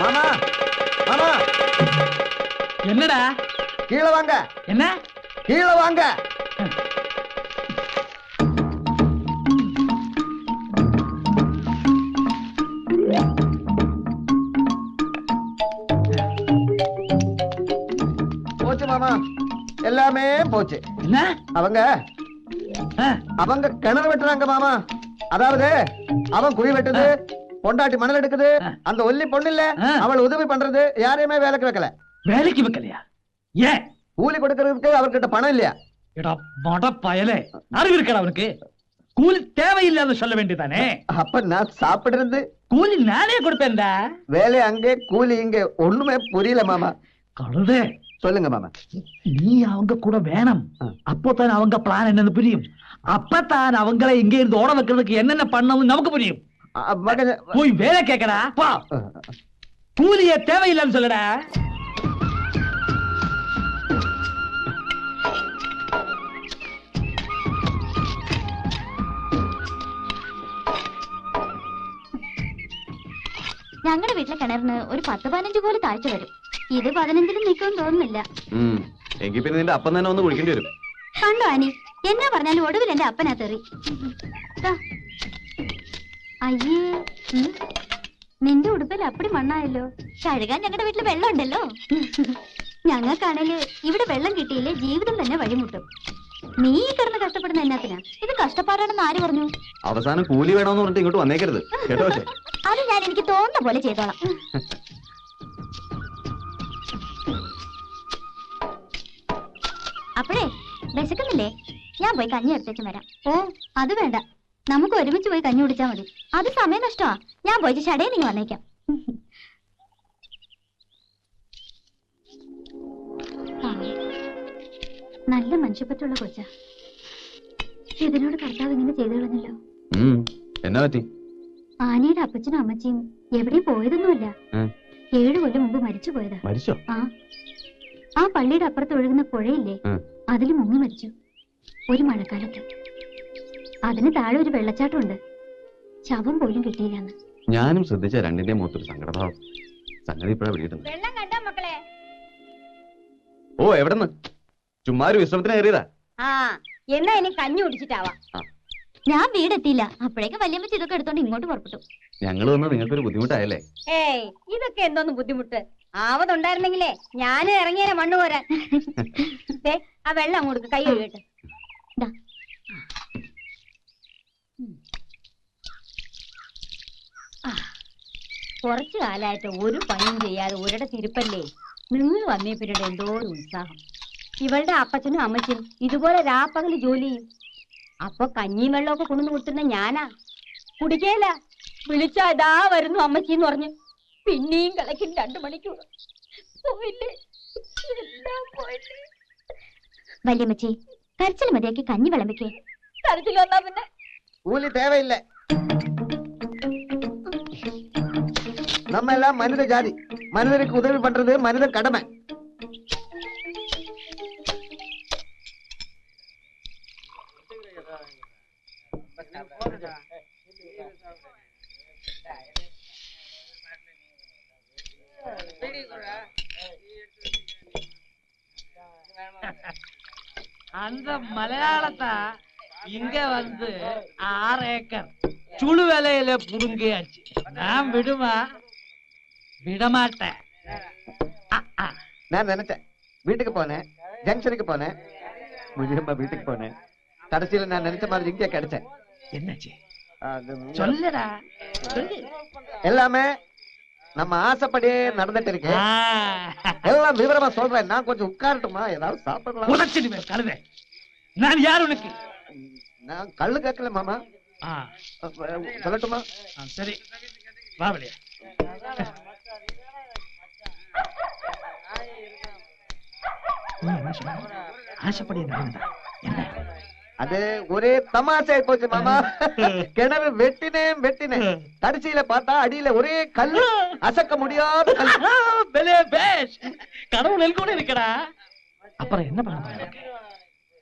மாமா மாமா என்னடா? கீழே வாங்க. என்ன? கீழே வாங்க. போச்சு மாமா, எல்லாமே போச்சு. என்ன? அவங்க கிணறு வெட்டுறாங்க மாமா. அதாவது அவன் குழி வெட்டுது, பொண்டாட்டி மணல் எடுக்குது. அந்த ஒல்லி பொண்ணு இல்ல, அவள் உதவி பண்றது. யாரையுமே வேலைக்கு வைக்கல. வேலைக்கு வைக்கலையா? ஏன்? கூலி கொடுக்கறதுக்கு அவர்கிட்ட பணம் இல்லையா? பயலே, அறிவு இருக்கா அவனுக்கு? கூலி தேவையில்லாத சொல்ல வேண்டியதானே. அப்ப நான் சாப்பிடுறது கூலி நானே கொடுப்பேன்டா. வேலை அங்கே, கூலி இங்கே. ஒண்ணுமே புரியல மாமா. கழுதே, சொல்லுங்க மாமா. நீ அவங்க கூட வேணும். அப்போதான் அவங்க பிளான் என்னன்னு புரியும். அப்பதான் அவங்களை இங்க இருந்து ஓட வைக்கிறதுக்கு என்னென்ன பண்ணணும் நமக்கு புரியும். போய் வேலை கேட்கடா. கூலிய தேவையில்லைன்னு சொல்லடா. ഞങ്ങളുടെ വീട്ടിലെ കിണറിന് ഒരു 10-15 കോല് താഴ്ച വരും. ഇത് 15-ലും നിൽക്കുമെന്ന് തോന്നുന്നില്ല. എങ്കിൽ പിന്നെ നിന്റെ അപ്പം തന്നെ ഒന്ന് കുളിക്കേണ്ടി വരും. കണ്ടോ ആനി, എന്നാ പറഞ്ഞാലും ഒടുവിൽ എന്റെ അപ്പനാ തെറി. അയ്യേ, നിന്റെ ഉടുപ്പിൽ അപ്പടി മണ്ണായല്ലോ. കഴുകാൻ ഞങ്ങളുടെ വീട്ടിൽ വെള്ളം ഉണ്ടല്ലോ. ഞങ്ങൾക്കാണേല് ഇവിടെ വെള്ളം കിട്ടിയില്ലേ ജീവിതം തന്നെ വഴിമുട്ടും. നീ കിടന്ന് കഷ്ടപ്പെടുന്ന എന്നാത്തിനാ? ഇത് കഷ്ടപ്പാടാണെന്ന് ആര് പറഞ്ഞു? അവസാനം കൂലി വേണമെന്ന് പറഞ്ഞിട്ട് ഇങ്ങോട്ട് വന്നേക്കരുത് കേട്ടോ. അത് ഞാൻ എനിക്ക് തോന്നുന്ന പോലെ ചെയ്തോളാം. അപ്പഴേ വിശക്കുന്നില്ലേ? ഞാൻ പോയി കഞ്ഞി എടുത്തേക്ക് വരാം. ഓ അത് വേണ്ട, നമുക്ക് ഒരുമിച്ച് പോയി കഞ്ഞി കുടിച്ചാൽ മതി. അത് സമയം നഷ്ടമാ. ഞാൻ പോയിട്ട് ഷടേ നിങ്ങൾ വന്നേക്കാം. നല്ല മനുഷ്യപ്പറ്റുള്ള കൊച്ച. ഇതിനോട് കർത്താവ് ഇങ്ങനെ ചെയ്തു കളഞ്ഞല്ലോ. എന്നാ പറ്റി? ആനയുടെ അപ്പച്ചനും അമ്മച്ചിയും എവിടെയും പോയതൊന്നുമില്ല. 7 കൊല്ലം മുമ്പ് മരിച്ചു പോയതാ. ആ പള്ളിയുടെ അപ്പുറത്ത് ഒഴുകുന്ന പുഴയില്ലേ, അതിൽ മുങ്ങി മരിച്ചു ഒരു മഴക്കാലത്ത്. അതിന് താഴെ ഒരു വെള്ളച്ചാട്ടമുണ്ട്. ശവം പോലും കിട്ടിയില്ലെന്ന്. ഞാനും ശ്രദ്ധിച്ച രണ്ടിന്റെ മുഖത്തൊരു സങ്കടഭാവം. സംഗതി ഇപ്പഴാ പിടിയിട്ടുണ്ട്. ഓ എവിടെന്ന്? ചുമ്മാ ഒരു വിശ്രമത്തിന് കയറിയതാ. എന്നാ ഇനി കഞ്ഞി കുടിച്ചിട്ടാവാ. ഞാൻ വീടെത്തിയില്ല, അപ്പോഴേക്ക് വല്യമ്മച്ചി ഇതൊക്കെ എടുത്തോണ്ട് ഇങ്ങോട്ട് പുറപ്പെട്ടു. ഞങ്ങൾ വന്ന് നിങ്ങൾക്കൊരു ബുദ്ധിമുട്ടായല്ലേ? ഏയ് ഇതൊക്കെ എന്തോന്ന് ബുദ്ധിമുട്ട്. ആവതുണ്ടായിരുന്നെങ്കിലേ ഞാനും ഇറങ്ങിയേനെ മണ്ണ് പോരാൻ. ആ വെള്ളം അങ്ങോട്ട് കൈ കഴുകട്ടെ. കുറച്ചു കാലമായിട്ട് ഒരു പണിയും ചെയ്യാതെ ഒരിടത്ത് ഇരിപ്പല്ലേ. നിങ്ങൾ വന്നേ പിന്നീട് എന്തോ ഒരു ഉത്സാഹം. ഇവളുടെ അപ്പച്ചനും അമ്മച്ചനും ഇതുപോലെ രാപ്പകല് ജോലി ചെയ്യും. അപ്പൊ കഞ്ഞിയും വെള്ളമൊക്കെ കൊണ്ടുവന്ന് കൊടുത്തിരുന്ന ഞാനാ കുടിക്കേല. വിളിച്ചാ ഇതാ വരുന്നു അമ്മച്ചിന്ന് പറഞ്ഞു. പിന്നെയും കളക്കും 2 മണിക്കൂർ. പോയില്ലേ, എല്ലാം പോയില്ലേ. വല്യമ്മച്ചി കരച്ചിൽ മതിയാക്കി കഞ്ഞി വിളമ്പിക്കേ. കരച്ചിൽ വന്നാ പിന്നെ കൂലി தேவையில்லை. நம்ம எல்லாம் மனித ஜாதி. மனிதருக்கு உதவி பண்றது மனித கடமை. அந்த மலையாளத்தா இங்க வந்து 6 ஏக்கர் சுழு வேலையில புடுங்கியாச்சு. நான் விடுமா? விடமாட்டேன். நான் நினைச்சேன், வீட்டுக்கு போனேன், ஜங்ஷனுக்கு போனேன், முழுமா வீட்டுக்கு போனேன். கடைசியில நான் நினைச்ச மாதிரி இங்கே கிடைச்சேன். என்னாச்சு சொல்லடா. எல்லாமே நம்ம ஆசைப்படியே நடந்துட்டு இருக்கு. எல்லாம் விவரமா சொல்றேன். நான் கொஞ்சம் உட்காரட்டுமா? ஏதாவது சாப்பிடலாம். கழுத, நான் யார் உனக்கு? நான் கல்லு கேட்கல மாமா. சொல்லட்டுமா? சரி வா வெளியே. ஆசைப்படியே நடந்தா என்ன? அது ஒரே தமாஷாய் போச்சு மாமா. கிணறு வெட்டினேன் கடைசியில பார்த்தா அடியில ஒரே கல்லு, அசக்க முடியாத கடவுள் கூட இருக்கடா. அப்புறம் என்ன பண்ண?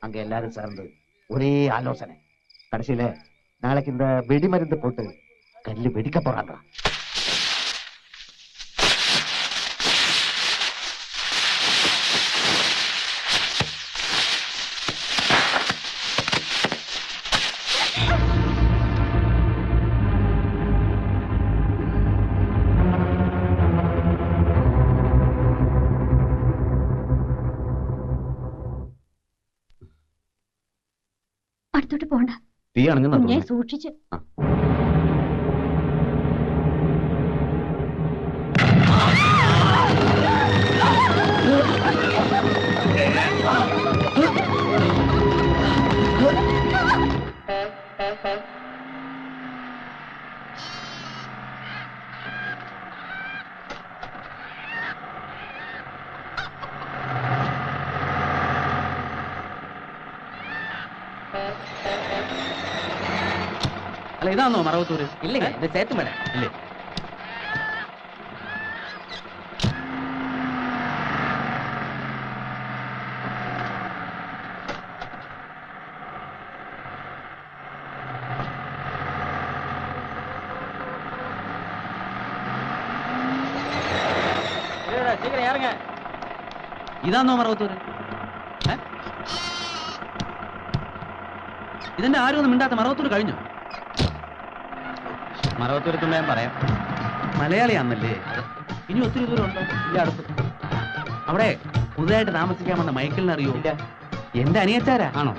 அங்க எல்லாரும் சேர்ந்து ஒரே ஆலோசனை. கடைசியில நாளைக்கு இந்த வெடி மருந்து போட்டு கல்லு வெடிக்க போறாங்க. പോണ്ട. തീ ആണെങ്കിൽ കുഞ്ഞെ സൂക്ഷിച്ച്. അല്ല ഇതാണോ മറവത്തൂര്? ഇല്ലേ, ഇത് ചേത്തുമല ഇല്ലേ? ഇതാണോ മറവത്തൂര്? ഇതിന്റെ ആരും ഒന്നും മിണ്ടാത്ത മറവത്തൂര് കഴിഞ്ഞു. മറവത്തൂരത്തുള്ള ഞാൻ പറയാം, മലയാളിയാന്നല്ലേ? ഇനി ഒത്തിരി ദൂരം ഉണ്ടോ? ഇല്ല, അടുത്ത്. അവിടെ പുതുതായിട്ട് താമസിക്കാൻ വന്ന മൈക്കിളിനെ അറിയോ? ഇല്ല. എന്റെ അനിയച്ചാരാ. ആണോ?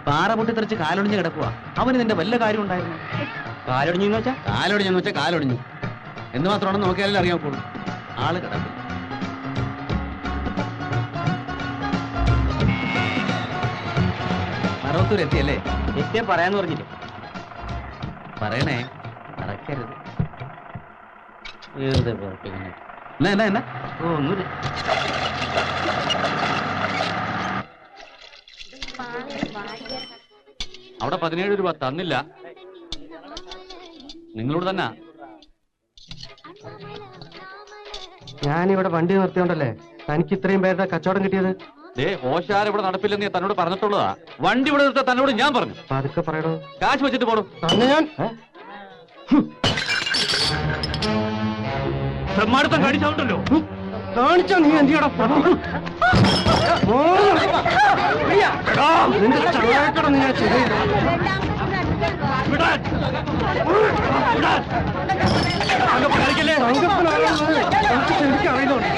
പാറ പൊട്ടിത്തെറിച്ച് കാലൊടിഞ്ഞ് കിടക്കുക. അവന് ഇതിന്റെ വല്ല കാര്യം ഉണ്ടായിരുന്നു. കാലൊടിഞ്ഞെന്ന് വെച്ചാ കാലൊടിഞ്ഞു എന്ന് മാത്രമാണെന്ന് നോക്കിയാലേ അറിയാൻ ആള് കിടക്കും. മറവത്തൂർ എത്തിയല്ലേ? എത്തിയാ പറയാന്ന് പറഞ്ഞില്ലേ? പറയണേ, നടക്കരുത്. എന്നാ ഒന്നുമില്ല. അവിടെ 17 രൂപ തന്നില്ല. നിങ്ങളോട് തന്നെ. ഞാനിവിടെ വണ്ടി നിർത്തിയോണ്ടല്ലേ തനിക്ക് ഇത്രയും പേരുടെ കച്ചവടം കിട്ടിയത്? ഓശാരം ഇവിടെ നടപ്പില്ലെന്ന് ഞാൻ തന്നോട് പറഞ്ഞിട്ടുള്ളതാ. വണ്ടി ഇവിടെ നിർത്താൻ തന്നോട് ഞാൻ പറഞ്ഞു. പതുക്കെ പറയണോ. കാശ് വെച്ചിട്ട് പോടും. ഞാൻ ബ്രഹ്മാടുത്തം കാണിച്ചോണ്ടല്ലോ. കാണിച്ചോ നീ എന്തിയാടാ? നിന്റെ ചായക്കട നീ ശരിയില്ല. ശരിക്കും അറിയുന്നുണ്ട്.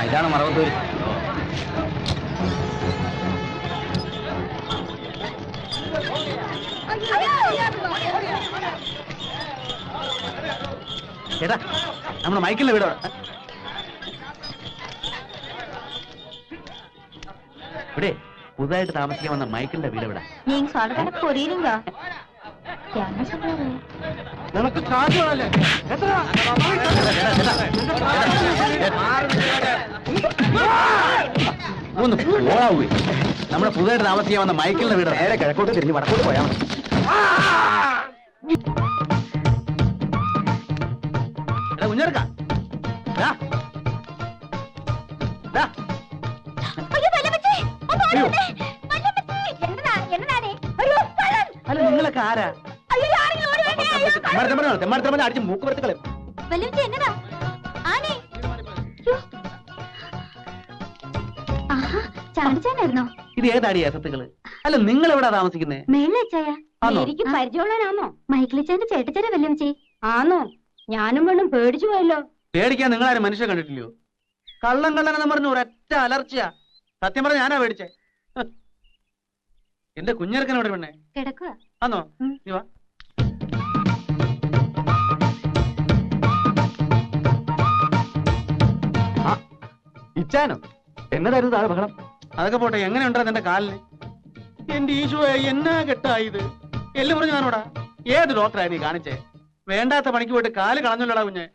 ഇതാണ് മറവത്തൂര്. ചേട്ടാ, നമ്മുടെ മൈക്കിളിന്റെ വീട് ഇവിടെ പുതുതായിട്ട് താമസിക്കാൻ വന്ന മൈക്കിളിന്റെ വീട് ഇവിടെ. നിനക്ക് കാശുകളല്ലേ? ഒന്ന് പോയി. നമ്മുടെ പുതുതായിട്ട് താമസിക്കാൻ വന്ന മൈക്കിളിന്റെ വീട് നേരെ കിഴക്കോട്ട് തിരിഞ്ഞ് വടക്കോട്ട് പോയാൽ മതി. കുഞ്ഞെടുക്ക അല്ല, നിങ്ങളൊക്കെ ആരാ? അടിച്ച് മൂക്ക് വരത്തുകളെ. ഇത് ഏതാടി അസത്തുകള്? അല്ല, നിങ്ങൾ എവിടാ താമസിക്കുന്നേ? എനിക്ക് പരിചയമുള്ളവനാണോ? മൈക്കിളിച്ചാന്റെ ചേട്ടച്ചാരെ വല്യമ്മച്ചി. ആണോ? ഞാനും വേണം പേടിച്ചു പോയല്ലോ. പേടിക്കാൻ നിങ്ങളാരും മനുഷ്യ കണ്ടിട്ടില്ലയോ? കള്ളം കള്ളനെന്ന് പറഞ്ഞു ഒരൊറ്റ അലർച്ചയാ. സത്യം പറഞ്ഞ ഞാനാ പേടിച്ചേ. എന്റെ കുഞ്ഞിറക്കനോട് പെണ്ണേ കിടക്കുക. ആന്നോ? നീ വാ. ഇച്ചാനോ? എന്നതായിരുന്നു താഴെ ബഹളം? അതൊക്കെ പോട്ടെ, എങ്ങനെയുണ്ടാ നിന്റെ കാലിന്? എന്റെ ഈശോയെ, എന്നാ കെട്ടായത്? എല്ലാം പറഞ്ഞു ഞാനോടാ. ഏത് ഡോക്ടറായി നീ കാണിച്ചേ? വേണ്ടാത്ത പണിക്ക് പോയിട്ട് കാല് കളഞ്ഞല്ലോടാ കുഞ്ഞെ.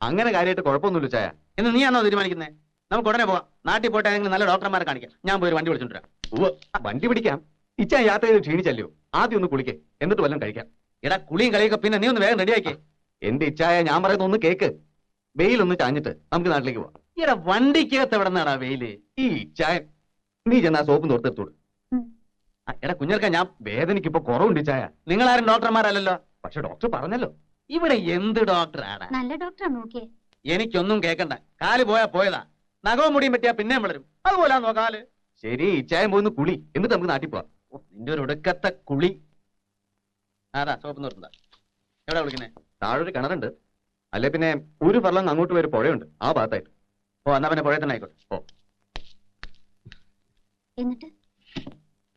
അങ്ങനെ കാര്യമായിട്ട് കുഴപ്പമൊന്നുമില്ല ചായ. എന്ന് നീയാണോ തീരുമാനിക്കുന്നേ? നമുക്ക് ഉടനെ പോവാം. നാട്ടിൽ പോയിട്ട് ഏതെങ്കിലും നല്ല ഡോക്ടർമാരെ കാണിക്കാം. ഞാൻ പോയി വണ്ടി വിളിച്ചോണ്ടിരാം. വണ്ടി പിടിക്കാം. ഇച്ചാ യാത്ര ചെയ്ത് ക്ഷീണിച്ചല്ലോ. ആദ്യം ഒന്ന് കുളിക്കേ, എന്നിട്ട് വല്ലതും കഴിക്കാം. എടാ, കുളിയും കളിയൊക്കെ പിന്നെ നീ ഒന്ന് വേഗം റെഡിയാക്കേ. എന്റെ ഇച്ചായ, ഞാൻ പറയുന്ന ഒന്ന് കേക്ക്. വെയിലൊന്ന് ചാഞ്ഞിട്ട് നമുക്ക് നാട്ടിലേക്ക് പോവാം. എടാ, വണ്ടിക്കകത്ത് എവിടെ നിന്നാടാ വെയില്? ഈ ഇച്ചായ, നീ ചെന്നാ സോപ്പും തോർത്തെടുത്തോട്. എടാ കുഞ്ഞർക്ക, ഞാൻ വേദനയ്ക്ക് ഇപ്പൊ കുറവുണ്ട് ചായ. നിങ്ങളാരും ഡോക്ടർമാരല്ലോ. പക്ഷെ ഡോക്ടർ പറഞ്ഞല്ലോ. ഇവിടെ എന്ത് ഡോക്ടറാണ്? നല്ല ഡോക്ടറാ നോക്കിയേ. എനിക്കൊന്നും കേക്കണ്ട. കാല് പോയാ പോയതാ. നഖവും മുടിയും പറ്റിയാ പിന്നെ വളരും. അതുപോലാന്നോ കാല്? ശരി, ഇച്ചായം പോയിന്ന് കുളി, എന്നിട്ട് നമുക്ക് നാട്ടിൽ പോവാം. നിന്റെ ഒരു ഒടുക്കത്തെ കുളി. അതാ സോപ്പ് നിർത്തുന്ന. എവിടെ വിളിക്കുന്നേ? താഴൊരു കിണറുണ്ട്. അല്ലെ പിന്നെ ഒരു ഫർലങ് അങ്ങോട്ട് വരെ പുഴയുണ്ട് ആ ഭാഗത്തായിട്ട്. ഓ എന്നാ പിന്നെ പുഴയിൽ തന്നെ ആയിക്കോട്ടെ. ഓ എന്നിട്ട്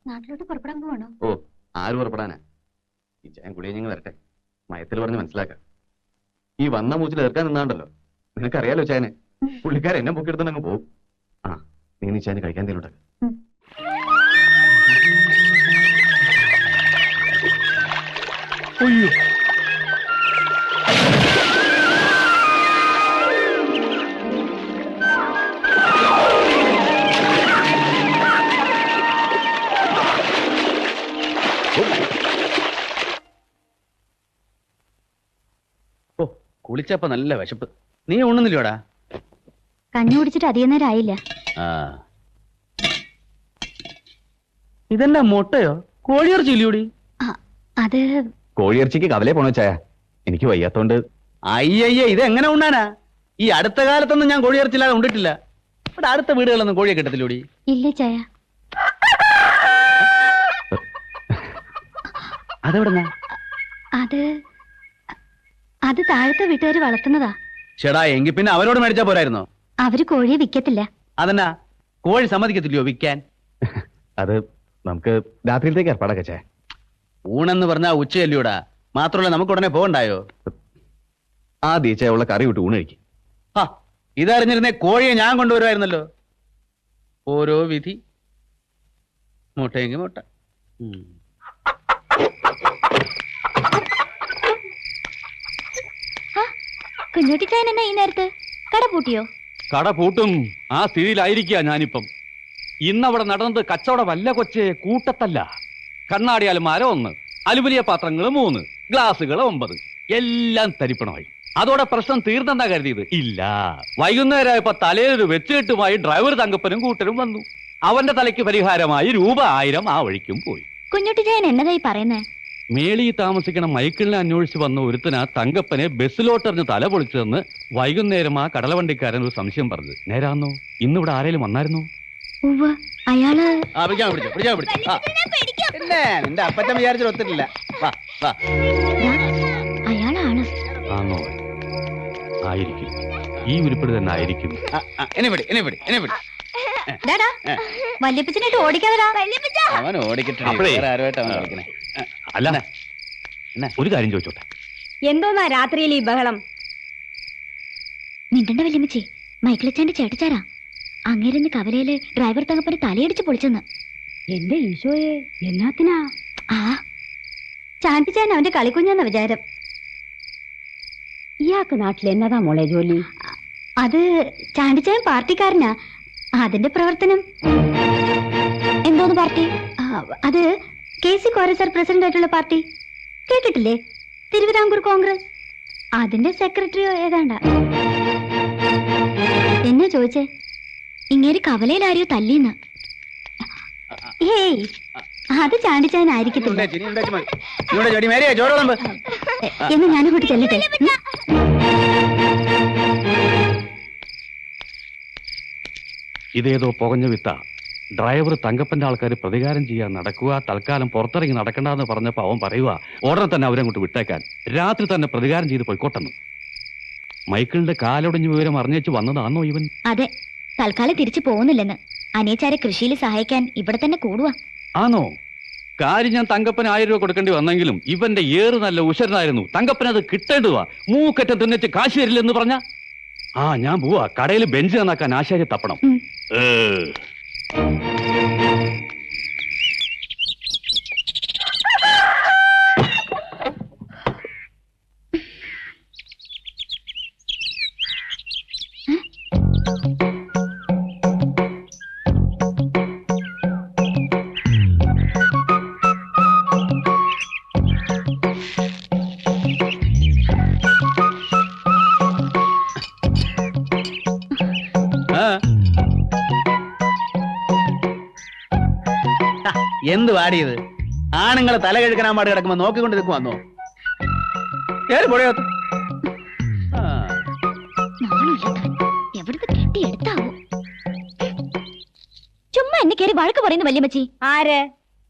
നാട്ടിലോട്ട് പുറപ്പെടാൻ പോവാണോ? ഓ ആര് പുറപ്പെടാനാ? ഈ ചായം കുളിയഞ്ഞ് വരട്ടെ, മയത്തിൽ പറഞ്ഞ് മനസ്സിലാക്കാം. ഈ വന്ന മൂച്ചിൽ എതിർക്കാൻ നിന്നാണ്ടല്ലോ, നിനക്കറിയാലോ ചായനെ, പുള്ളിക്കാരൻ എന്നെ പൊക്കിയെടുത്തോണ്ട് അങ്ങ് പോകും. ആ നീ ചായന് കഴിക്കാൻ തരുന്നുണ്ടാക്ക. അയ്യോ ഓ കുളിച്ചപ്പോ നല്ല വിശപ്പ്. നീ ഉണ്ണുന്നില്ലോടാ? കഞ്ഞി കുടിച്ചിട്ട് അധികം നേരം ആയില്ല. ഇതെന്നാ മുട്ടയോ കോഴിയിറച്ചി ഇല്ലയോടി? അത് കോഴിയിറച്ചിക്ക് കവലേ പോണോ ചായ? എനിക്ക് വയ്യാത്തോണ്ട്. അയ്യയ്യേ ഇതെങ്ങനെ ഉണ്ണാനാ? ഈ അടുത്ത കാലത്തൊന്നും ഞാൻ കോഴിയിറച്ചില്ലാതെ ഉണ്ടിട്ടില്ല. ഇവിടെ അടുത്ത വീടുകളൊന്നും കോഴിയെ കിട്ടത്തില്ലോടി? ഇല്ല ചായ. അതെവിടെന്നാ? അത് താഴത്തെ വീട്ടുകാര് വളർത്തുന്നതാ. ചേടാ എങ്കി പിന്നെ അവരോട് മേടിച്ചാ പോരായിരുന്നോ? അവര് കോഴിയെ വിൽക്കത്തില്ല. അതെന്നാ കോഴി സമ്മതിക്കത്തില്ലയോ വിൽക്കാൻ? അത് നമുക്ക് രാത്രിയിലത്തേക്ക് ഏർപ്പാടൊക്കെ ചേ. ഊണെന്ന് പറഞ്ഞാ ഉച്ചയല്ലയോടാ. മാത്രമല്ല നമുക്ക് ഉടനെ പോകണ്ടായോ? ആദ്യ ചായുള്ള കറി വിട്ട് ഊണ് കഴിക്കും. ആ ഇതറിഞ്ഞിരുന്നേ കോഴിയെ ഞാൻ കൊണ്ടുവരുമായിരുന്നല്ലോ. ഓരോ വിധി. മുട്ടയെങ്കിൽ മുട്ട. കുഞ്ഞുട്ടി ചായൻ എന്നാ ഈ നേരത്ത്? കട പൂട്ടിയോ? കട പൂട്ടും ആ സ്ഥിതിയിലായിരിക്കുക ഞാനിപ്പം. ഇന്നവിടെ നടന്നത് കച്ചവടം വല്ല കൊച്ചേ, കൂട്ടത്തല്ല. കണ്ണാടി അലമാര 1, അലുമിനിയ പാത്രങ്ങൾ 3, ഗ്ലാസുകൾ 9, എല്ലാം തരിപ്പണമായി. അതോടെ പ്രശ്നം തീർന്നെന്നാ കരുതിയത്? ഇല്ല. വൈകുന്നേരമായപ്പോ തലയിലൊരു വെച്ചുകെട്ടുമായി ഡ്രൈവർ തങ്കപ്പനും കൂട്ടരും വന്നു. അവന്റെ തലയ്ക്ക് പരിഹാരമായി രൂപ 1000 ആ വഴിക്കും പോയി. കുഞ്ഞുട്ടി ചായൻ എന്നതായി പറയുന്നേ? മേളി താമസിക്കണ മൈക്കിളിനെ അന്വേഷിച്ച് വന്ന ഒരുത്തനാ തങ്കപ്പനെ ബസ്സിലോട്ടെറിഞ്ഞ് തല പൊളിച്ചതെന്ന് വൈകുന്നേരം ആ കടലവണ്ടിക്കാരൻ ഒരു സംശയം പറഞ്ഞു. നേരാന്നോ? ഇന്നിവിടെ ആരേലും വന്നായിരുന്നോ? അയാള് നിന്റെ അപ്പച്ചൻ വിചാരിച്ചു ഒത്തിട്ടില്ല. അയാളാണ്. ആണോ? ആയിരിക്കും. ഈ ഉരുപ്പിടി തന്നെ ആയിരിക്കും. വല്യപ്പച്ചനായിട്ട് ഓടിക്കാതെടാ. അവൻ ഓടിക്കട്ടെ. അല്ല ഒരു കാര്യം ചോദിച്ചോട്ടെ. എന്തോന്നാ രാത്രിയിൽ ഈ ബഹളം? മിണ്ടണ്ട വല്യമ്മച്ചി, മൈക്കിളച്ചാന്റെ ചേട്ടച്ചാരാ. അങ്ങേരെന്ന് കവലയില് ഡ്രൈവർ തങ്കപ്പന് തലയടിച്ച് പൊളിച്ചെന്ന്. എന്റെ ഈശോയെ, എന്നാത്തിനാ? ആ ചാണ്ടിച്ചാൻ അവന്റെ കളിക്കുഞ്ഞെന്ന വിചാരം. ഇയാൾക്ക് നാട്ടിൽ എന്നതാ മോളെ ജോലി? അത് ചാണ്ടിച്ചാൻ പാർട്ടിക്കാരനാ. അതിന്റെ പ്രവർത്തനം. എന്തോന്ന് പാർട്ടി? അത് KC കോരസർ പ്രസിഡന്റ് ആയിട്ടുള്ള പാർട്ടി കേട്ടിട്ടില്ലേ? തിരുവിതാംകൂർ കോൺഗ്രസ്. അതിന്റെ സെക്രട്ടറിയോ ഏതാണ്ടാ. എന്നാ ചോദിച്ചേ? ഇങ്ങേര് കവലയിൽ ആരെയോ തല്ലിന്ന്. ഏയ് അത് ചാണ്ടിച്ചാനായിരിക്കത്തില്ല. എന്ന് ഞാനിങ്ങോട്ട് ചെല്ലട്ടെ. ഇതേതോ പുകഞ്ഞ വിത്ത. ഡ്രൈവർ തങ്കപ്പന്റെ ആൾക്കാർ പ്രതികാരം ചെയ്യാൻ നടക്കുക, തൽക്കാലം പുറത്തിറങ്ങി നടക്കണ്ടെന്ന് പറഞ്ഞപ്പോ അവൻ പറയുക ഉടനെ തന്നെ അവരങ്ങോട്ട് വിട്ടേക്കാൻ, രാത്രി തന്നെ പ്രതികാരം ചെയ്ത് പോയിക്കോട്ടെന്ന്. മൈക്കിളിന്റെ കാലൊടിഞ്ഞ വിവരം അറിഞ്ഞേച്ച് വന്നതാണോ ഇവൻ? അതെ, തൽക്കാലം തിരിച്ചു പോകുന്നില്ലെന്ന്. അനിയച്ചാരെ കൃഷിയിൽ സഹായിക്കാൻ ഇവിടെ തന്നെ കൂടുക. ആണോ? കാര്യം ഞാൻ തങ്കപ്പന് 1000 രൂപ കൊടുക്കേണ്ടി വന്നെങ്കിലും ഇവന്റെ ഏറ് നല്ല ഉശരനായിരുന്നു. തങ്കപ്പന് അത് കിട്ടേണ്ടതാ. മൂക്കറ്റം തിന്നിച്ച് കാശ് തരില്ലെന്ന് പറഞ്ഞ ഞാൻ പോവാ. കടയിൽ ബെഞ്ച് നന്നാക്കാൻ ആശാരി തപ്പണം. എന്ത് പാടിയത്? ആണുങ്ങളെ തല കഴുകനാൻ പാട് കിടക്കുമ്പോ നോക്കിക്കൊണ്ട് നിൽക്കും വന്നോ? ഏത് പൊടിയാത്ത എവിടുന്ന് കെട്ടിയെടുത്താവോ? ചുമ്മാ എന്നെ കയറി വഴക്ക് പറയുന്നു വല്യമ്മച്ചി. ആര്?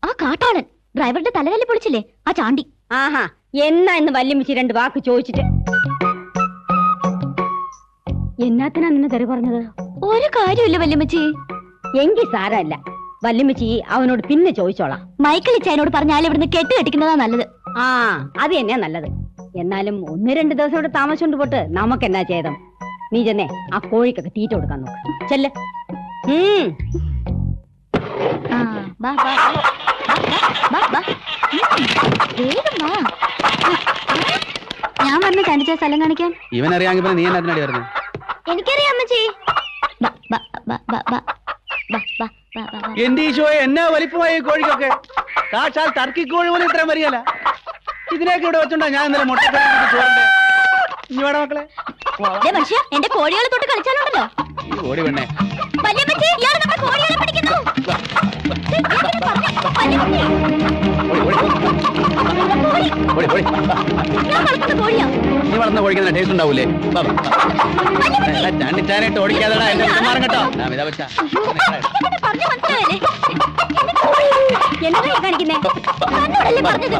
ആ കാട്ടാളൻ ഡ്രൈവറുടെ തലതല്ലി പൊളിച്ചില്ലേ, ആ ചാണ്ടി. ആഹാ, എന്നാ ഇന്ന് വല്യമ്മച്ചി 2 വാക്ക് ചോദിച്ചിട്ട്. എന്നാത്തിനാ നിന്നെ തെറി പറഞ്ഞത്? ഒരു കാര്യമില്ല വല്യമ്മച്ചി. എങ്കിൽ സാരമല്ല, വല്യമ്മച്ചി അവനോട് പിന്നെ ചോദിച്ചോളാം. മൈക്കിൾ ഇച്ചായനോട് പറഞ്ഞാൽ ഇവിടുന്ന് കെട്ടുകെട്ടിക്കുന്നതാ നല്ലത്. ആ അത് തന്നെയാ നല്ലത്. എന്നാലും 1-2 ദിവസം ഇവിടെ താമസിച്ചോണ്ട് പോട്ട് നമുക്കെന്നാ ചെയ്തം. നീ ചെന്നേ ആ കോഴിക്കൊക്കെ തീറ്റ കൊടുക്കാൻ നോക്ക്. ചെല്ല്. ആ, ബാ, ബാ, ബാ, ബാ, ബാ. വേഗം വാ. ഞാൻ പറഞ്ഞ കാണിച്ച സ്ഥലം കാണിക്കാൻ. ഇവനറിയാമെങ്കിൽ പിന്നെ നീ എന്നാ പറഞ്ഞു? എനിക്കറിയാം അമ്മച്ചി. ബാ, ബാ, ബാ, ബാ, ബാ, ബാ, ബാ, ബാ, ബാ, ബാ. എന്റെ ഈശോയെ, എന്നാ വലിപ്പമായി കോഴിക്കൊക്കെ. സാക്ഷാൽ ടർക്കി കോഴി പോലും ഇത്രയും വരികയല്ല. ഇതിനൊക്കെ ഇവിടെ വെച്ചോണ്ടാ ഞാൻ ഇന്നലെ മുട്ട ചോറിന്റെ. ഇനി വേണം മക്കളെ. ദേ മനുഷ്യ, എന്റെ കോഴികളെ തൊട്ട് കളിച്ചാലുണ്ടല്ലോ. ഈ കോഴി പെണ്ണേ. വല്യമ്മച്ചി, ഇയാള് നമ്മുടെ കോഴികളെ പിടിക്കുന്നു. ദേ, ഇയാള് പറഞ്ഞേ, വല്യമ്മച്ചി. കോഴി. ഞാൻ വളർത്തുന്ന കോഴിയാ. നീ വളർന്ന കോഴിക്കുന്ന ടേസ്റ്റ് ഉണ്ടാവൂലേ? ചാണ്ടിച്ചാനായിട്ട് ഓടിക്കാതെടാ എന്റെ മാറും കേട്ടോ. ഇതാ വെച്ചാ പറഞ്ഞ മനസ്സിലായല്ലേ? എന്നതാ കാണിക്കുന്നേ? എന്നോടല്ലേ പറഞ്ഞത്?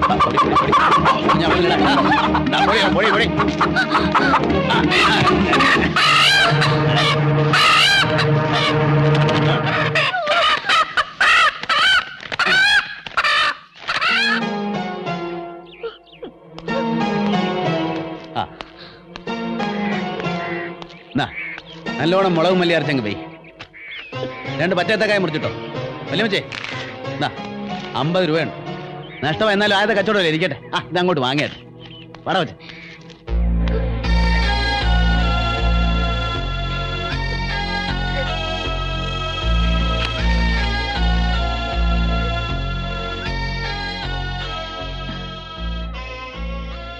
നല്ലോണം മുളകും മല്ലി അരച്ചങ്ങ് പോയി 2 പച്ചത്തക്കായ മുറിച്ചിട്ടോ. വല്യമ്മച്ചേ, 50 രൂപയുണ്ട്. നഷ്ടം എന്നാലും ആദ്യത്തെ കച്ചവടമല്ലേ, ഇരിക്കട്ടെ. ഇതങ്ങോട്ട് വാങ്ങിയാട്ടെ. വട വെച്ച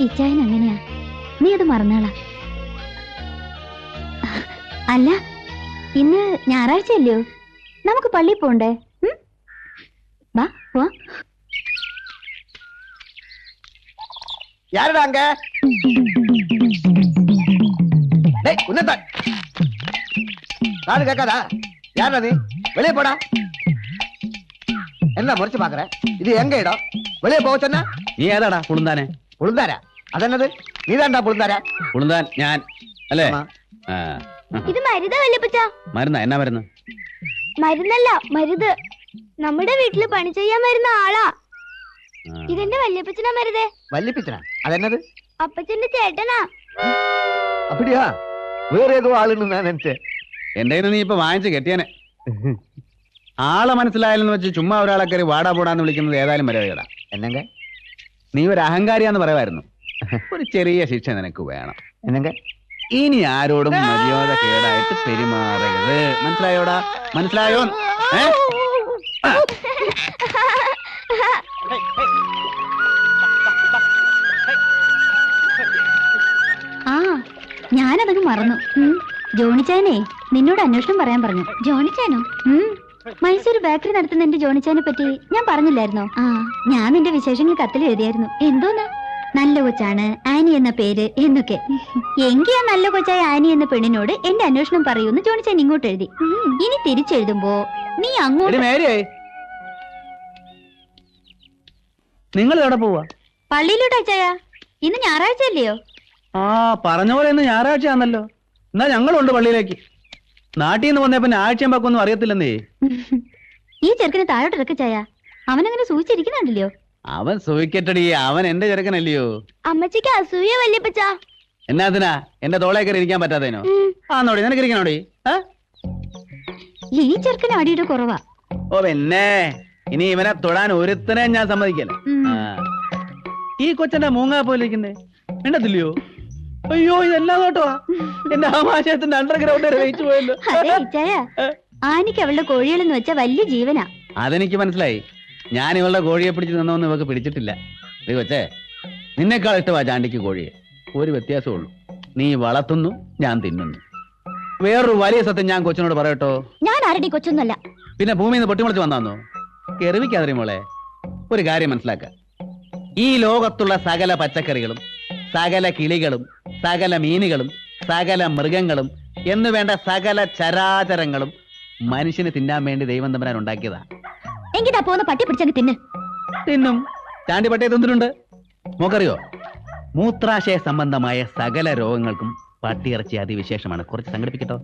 ഇച്ചായൻ അങ്ങനെയാ, നീ അത് മറന്നാളാ. അല്ല, ഇന്ന് ഞായറാഴ്ചയല്ലയോ, നമുക്ക് പള്ളിയിൽ പോണ്ടേ? വാ പോവാ. யாருடா அங்க? டேய் உன்னதா நானு கேட்காதா? யாரா நீ? வெளியே போடா. என்ன முறைச்சு பாக்குற? இது எங்க இடம்? வெளியே போக சொன்னா നീ ഏതാടാ പുളുന്താനെ? പുളുന്താരാ? അതെന്നത്? നീതാണ്ടാ പുളുന്താരാ? പുളുന്താൻ ഞാൻ അല്ലേ? ഇത് മരുതാ വല്യപ്പച്ച? മരുന്നാ? എന്നാ മരുന്ന്? മരുന്നല്ല, മരുത്. നമ്മുടെ വീട്ടില് പണി ചെയ്യാൻ വരുന്ന ആളാ. ഇതെന്റെ വല്യപ്പച്ചനാ മരുതേ. വല്യപ്പച്ചനാ? അതെന്നത്? അപ്പച്ചന്റെ ചേട്ടനാ. அப்படியா? വേറെ ഏതോ ആളെന്ന് ഞാൻ നിனைச்சேன். എന്റെ നീ ഇപ്പൊ വാങ്ങിച്ച് കെട്ടിയാനെ. ആളെ മനസ്സിലായാലെന്ന് വെച്ച് ചുമ്മാ ഒരാളെ കയറി വാടാ പോടാന്ന് വിളിക്കുന്നത് ഏതായാലും മര്യാദ. എന്നെങ്ക നീ ഒരു അഹങ്കാരിയാന്ന് പറയുമായിരുന്നു. ഒരു ചെറിയ ശിക്ഷ നിനക്ക് വേണം. എന്നെങ്ക ഇനി ആരോടും മര്യാദ കേടായിട്ട് പെരുമാറരുത്. മനസ്സിലായോടാ? മനസ്സിലായോ? ആ, ഞാനതങ്ങ് മറന്നു. ജോണിച്ചാനെ നിന്നോട് അന്വേഷണം പറയാൻ പറഞ്ഞു. ജോണിച്ചാനോ? മൈസൂർ ബേക്കറി നടത്തുന്ന എന്റെ ജോണിച്ചാനെ പറ്റി ഞാൻ പറഞ്ഞില്ലായിരുന്നോ? ആ, ഞാൻ നിന്റെ വിശേഷങ്ങൾ കത്തിൽ എഴുതിയായിരുന്നു. എന്തോന്ന് നല്ല കൊച്ചാണ്, ആനി എന്ന പേര് എന്നൊക്കെ. എങ്കിൽ ആ നല്ല കൊച്ചായ ആനി എന്ന പെണ്ണിനോട് എന്റെ അന്വേഷണം പറയൂന്ന് ജോണിച്ചാൻ ഇങ്ങോട്ട് എഴുതി. ഇനി തിരിച്ചെഴുതുമ്പോ നീ അങ്ങോട്ട്. നിങ്ങൾ എവിടെ പോവാ? പള്ളിയിലോട്ട് അച്ചായ. ഇന്ന് ഞായറാഴ്ച അല്ലയോ? ആ, പറഞ്ഞ പോലെ ഇന്ന് ഞായറാഴ്ചയാണല്ലോ. എന്നാ ഞങ്ങളുണ്ട് പള്ളിയിലേക്ക്. നാട്ടിൽ നിന്ന് വന്നേ പിന്നെ ആഴ്ചയും പക്കൊന്നും അറിയത്തില്ലെന്നേ. ഈ ചെറുക്കനെ താഴോട്ട് ഇറക്കി ചായ. അവനങ്ങനെ സൂചിച്ചിരിക്കുന്നുണ്ടല്ലോ. അവൻ സൂയിക്കട്ടടി, അവൻ എന്റെ ചെറുക്കനല്ലയോ. അമ്മച്ചിക്ക് അസൂയ വല്യപ്പച്ച. എന്നാത്തിനാ എന്റെ തോളേ കയറി ഇരിക്കാൻ പറ്റാത്തതിനോ? ആന്നോടി, നിനക്ക് ഇരിക്കണോടി? ഈ ചെറുക്കന് അടിയുടെ കുറവാ. ഓ പിന്നെ, ഇനി ഇവനെ തൊടാൻ ഒരുത്തനെ ഞാൻ സമ്മതിക്കല. ഈ കൊച്ചന്റെ മൂങ്ങാ പോലിരിക്കുന്നേ വേണ്ടത്തില്ലയോ? അയ്യോ, ഇതെല്ലാം കേട്ടോ എന്റെ ആമാശയത്തിന്റെ അണ്ടർഗ്രൗണ്ട് വരെ വെയിച്ചു പോയല്ലോ. ആനിക്ക് അവളുടെ കോഴികളെന്ന് വെച്ചാ വലിയ ജീവനാ. അതെനിക്ക് മനസ്സിലായി. ഞാൻ ഇവളുടെ കോഴിയെ പിടിച്ച് നിന്നൊന്നും ഇവക്ക് പിടിച്ചിട്ടില്ല. ഇത് കൊച്ചേ, നിന്നെക്കാൾ ഇഷ്ടമാ ചാണ്ടിക്ക് കോഴിയെ. ഒരു വ്യത്യാസമുള്ളൂ, നീ വളർത്തുന്നു, ഞാൻ തിന്നുന്നു. വേറൊരു വലിയ സത്യം ഞാൻ കൊച്ചിനോട് പറയട്ടോ. ഞാൻ ആരുടെ കൊച്ചൊന്നല്ല. പിന്നെ ഭൂമിയിൽ നിന്ന് പൊട്ടിമുളച്ച് വന്നാന്നോ? കെറിവിക്കാതിരി മോളെ. ഒരു കാര്യം മനസ്സിലാക്ക, ഈ ലോകത്തുള്ള സകല പച്ചക്കറികളും സകല കിളികളും സകല മീനുകളും സകല മൃഗങ്ങളും എന്നു വേണ്ട സകല ചരാചരങ്ങളും മനുഷ്യന് തിന്നാൻ വേണ്ടി ദൈവം തമ്പുരാൻ ഉണ്ടാക്കിയതാ. എങ്കിതാ പോകുന്ന പട്ടി പിടിച്ചങ്ങ് തിന്നും. ചാണ്ടി പട്ടിയെ തിന്നിട്ടുണ്ട്. മോക്കറിയോ, മൂത്രാശയ സംബന്ധമായ സകല രോഗങ്ങൾക്കും പട്ടിയിറച്ചി അതിവിശേഷമാണ്, കുറച്ച് സംഘടിപ്പിക്കട്ടോ.